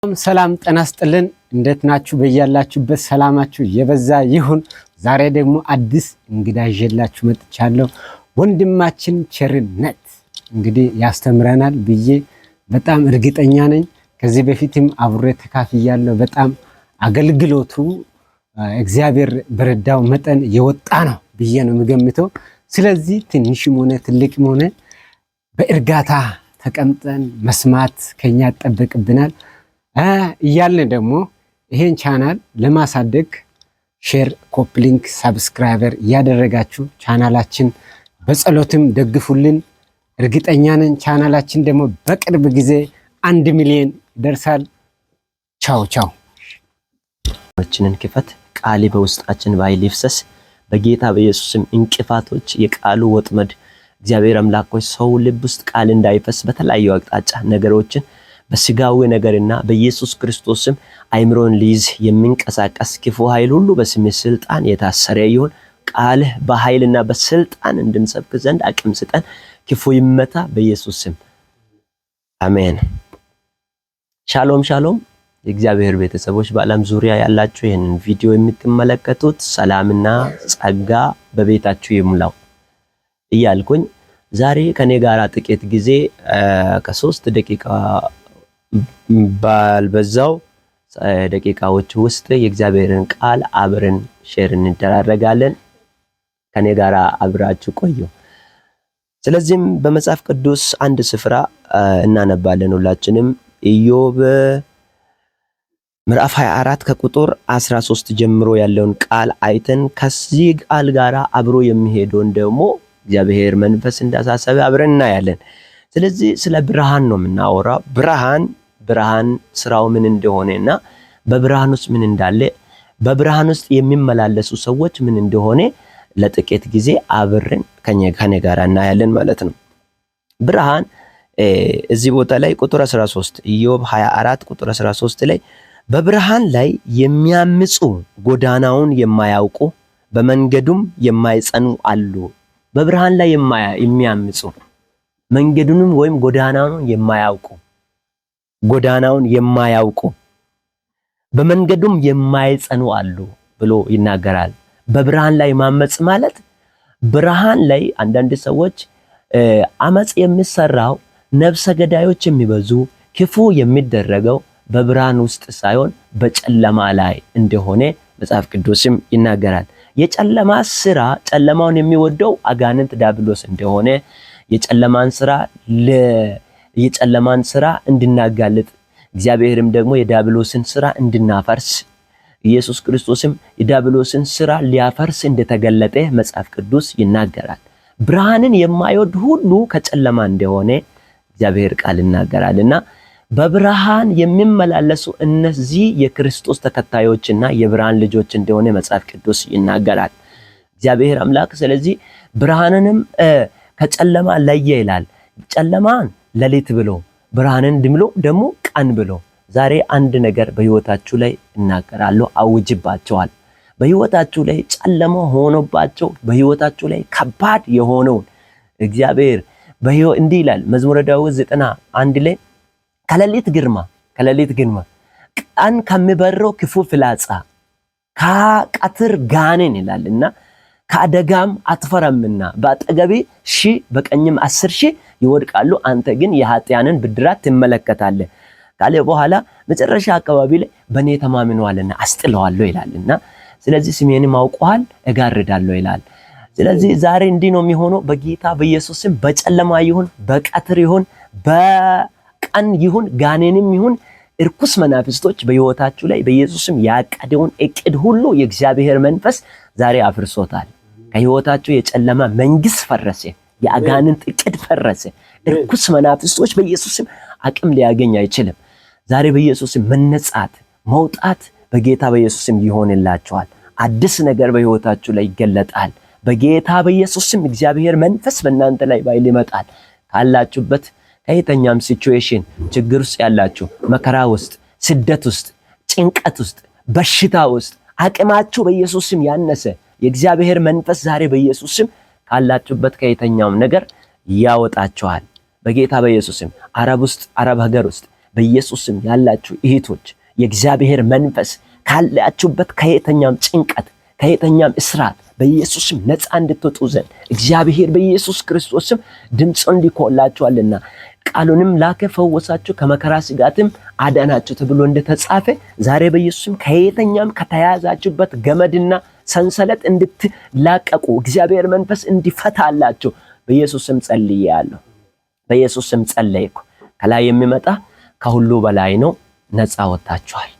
ሰላም ጤና ይስጥልን እንዴት ናችሁ? በያላችሁበት ሰላማችሁ የበዛ ይሁን። ዛሬ ደግሞ አዲስ እንግዳ ይዤላችሁ መጥቻለሁ። ወንድማችን ቸርነት እንግዲህ ያስተምረናል ብዬ በጣም እርግጠኛ ነኝ። ከዚህ በፊትም አብሬ ተካፍያለሁ። በጣም አገልግሎቱ እግዚአብሔር በረዳው መጠን የወጣ ነው ብዬ ነው የምገምተው። ስለዚህ ትንሽም ሆነ ትልቅም ሆነ በእርጋታ ተቀምጠን መስማት ከኛ ይጠበቅብናል። እያልን ደግሞ ይሄን ቻናል ለማሳደግ ሼር፣ ኮፕሊንክ፣ ሰብስክራይበር እያደረጋችሁ ቻናላችን በጸሎትም ደግፉልን። እርግጠኛ ነን ቻናላችን ደግሞ በቅርብ ጊዜ 1 ሚሊዮን ይደርሳል። ቻው ቻው። ወችንን ክፈት ቃሊ በውስጣችን ባይል ይፍሰስ። በጌታ በኢየሱስም እንቅፋቶች የቃሉ ወጥመድ እግዚአብሔር አምላኮች ሰው ልብ ውስጥ ቃል እንዳይፈስ በተለያዩ አቅጣጫ ነገሮችን በስጋዊ ነገርና በኢየሱስ ክርስቶስም አይምሮን ሊይዝ የሚንቀሳቀስ ክፉ ኃይል ሁሉ በስም ስልጣን የታሰረ ይሁን። ቃልህ በኃይልና በስልጣን እንድንሰብክ ዘንድ አቅም ስጠን። ክፉ ይመታ በኢየሱስ ስም አሜን። ሻሎም ሻሎም። የእግዚአብሔር ቤተሰቦች በዓለም ዙሪያ ያላችሁ ይህንን ቪዲዮ የምትመለከቱት ሰላምና ጸጋ በቤታችሁ ይሙላው እያልኩኝ ዛሬ ከኔ ጋር ጥቂት ጊዜ ከ3 ደቂቃ ባልበዛው ደቂቃዎች ውስጥ የእግዚአብሔርን ቃል አብረን ሼር እንደራረጋለን። ከኔ ጋር አብራችሁ ቆዩ። ስለዚህም በመጽሐፍ ቅዱስ አንድ ስፍራ እናነባለን ሁላችንም። ኢዮብ ምዕራፍ 24 ከቁጥር 13 ጀምሮ ያለውን ቃል አይተን ከዚህ ቃል ጋር አብሮ የሚሄደውን ደግሞ እግዚአብሔር መንፈስ እንዳሳሰበ አብረን እናያለን። ስለዚህ ስለ ብርሃን ነው የምናወራው። ብርሃን ስራው ምን እንደሆነና በብርሃን ውስጥ ምን እንዳለ፣ በብርሃን ውስጥ የሚመላለሱ ሰዎች ምን እንደሆነ ለጥቂት ጊዜ አብረን ከኔ ጋር እናያለን ማለት ነው። ብርሃን እዚህ ቦታ ላይ ቁጥር 13 ኢዮብ 24 ቁጥር 13 ላይ በብርሃን ላይ የሚያምፁ ጎዳናውን የማያውቁ በመንገዱም የማይጸኑ አሉ። በብርሃን ላይ የሚያምፁ መንገዱንም ወይም ጎዳናውን የማያውቁ በመንገዱም የማይጸኑ አሉ ብሎ ይናገራል። በብርሃን ላይ ማመጽ ማለት ብርሃን ላይ አንዳንድ ሰዎች አመጽ የሚሰራው ነፍሰ ገዳዮች የሚበዙ ክፉ የሚደረገው በብርሃን ውስጥ ሳይሆን በጨለማ ላይ እንደሆነ መጽሐፍ ቅዱስም ይናገራል። የጨለማ ስራ ጨለማውን የሚወደው አጋንንት ዲያብሎስ እንደሆነ የጨለማን ስራ እንድናጋልጥ እግዚአብሔርም ደግሞ የዲያብሎስን ስራ እንድናፈርስ ኢየሱስ ክርስቶስም የዲያብሎስን ስራ ሊያፈርስ እንደተገለጠ መጽሐፍ ቅዱስ ይናገራል። ብርሃንን የማይወድ ሁሉ ከጨለማ እንደሆነ እግዚአብሔር ቃል ይናገራልና በብርሃን የሚመላለሱ እነዚህ የክርስቶስ ተከታዮችና የብርሃን ልጆች እንደሆነ መጽሐፍ ቅዱስ ይናገራል እግዚአብሔር አምላክ። ስለዚህ ብርሃንንም ከጨለማ ለየ ይላል። ጨለማን ሌሊት ብሎ ብርሃንን ድምሎ ደግሞ ቀን ብሎ። ዛሬ አንድ ነገር በህይወታችሁ ላይ እናገራለሁ፣ አውጅባቸዋል። በህይወታችሁ ላይ ጨለማ ሆኖባቸው በህይወታችሁ ላይ ከባድ የሆነውን እግዚአብሔር እንዲህ ይላል መዝሙረ ዳዊት 91 ላይ ከሌሊት ግርማ ቀን ከሚበረው ክፉ ፍላጻ ከቀትር ጋኔን ይላልና ከአደጋም አትፈራምና በአጠገቤ 1000 በቀኝም 10,000 ይወድቃሉ፣ አንተ ግን የኃጢያንን ብድራት ትመለከታለህ ካለ በኋላ መጨረሻ አካባቢ ላይ በኔ ተማምነዋልና አስጥለዋለሁ ይላልና ስለዚህ ስሜንም አውቀዋል እጋርዳለሁ ይላል። ስለዚህ ዛሬ እንዲህ ነው የሚሆነው። በጌታ በኢየሱስም በጨለማ ይሁን በቀትር ይሁን በቀን ይሁን ጋኔንም ይሁን እርኩስ መናፍስቶች በህይወታችሁ ላይ በኢየሱስም ያቀደውን እቅድ ሁሉ የእግዚአብሔር መንፈስ ዛሬ አፍርሶታል። ከህይወታችሁ የጨለማ መንግስት ፈረሰ፣ የአጋንንት እቅድ ፈረሰ። እርኩስ መናፍስቶች በኢየሱስም አቅም ሊያገኝ አይችልም። ዛሬ በኢየሱስም መነጻት መውጣት በጌታ በኢየሱስም ይሆንላችኋል። አዲስ ነገር በህይወታችሁ ላይ ይገለጣል። በጌታ በኢየሱስም እግዚአብሔር መንፈስ በእናንተ ላይ ባይል ይመጣል። ካላችሁበት ከየትኛውም ሲቹዌሽን ችግር ውስጥ ያላችሁ፣ መከራ ውስጥ፣ ስደት ውስጥ፣ ጭንቀት ውስጥ፣ በሽታ ውስጥ አቅማችሁ በኢየሱስም ያነሰ የእግዚአብሔር መንፈስ ዛሬ በኢየሱስም ካላችሁበት ከየትኛውም ነገር ያወጣችኋል። በጌታ በኢየሱስም አረብ ሀገር ውስጥ በኢየሱስ ስም ያላችሁ እህቶች የእግዚአብሔር መንፈስ ካላችሁበት ከየትኛውም ጭንቀት ከየትኛውም እስራት በኢየሱስ ስም ነፃ እንድትወጡ ዘንድ እግዚአብሔር በኢየሱስ ክርስቶስ ስም ድምፁን ልኮላችኋልና ቃሉንም ላከ ፈወሳችሁ ከመከራ ስጋትም አዳናችሁ ተብሎ እንደተጻፈ ዛሬ በኢየሱስ ስም ከየትኛውም ከተያዛችሁበት ገመድና ሰንሰለት እንድትላቀቁ እግዚአብሔር መንፈስ እንዲፈታላችሁ በኢየሱስ ስም ጸልያለሁ። በኢየሱስ ስም ጸለይኩ። ከላይ የሚመጣ ከሁሉ በላይ ነው። ነፃ ወጣችኋል።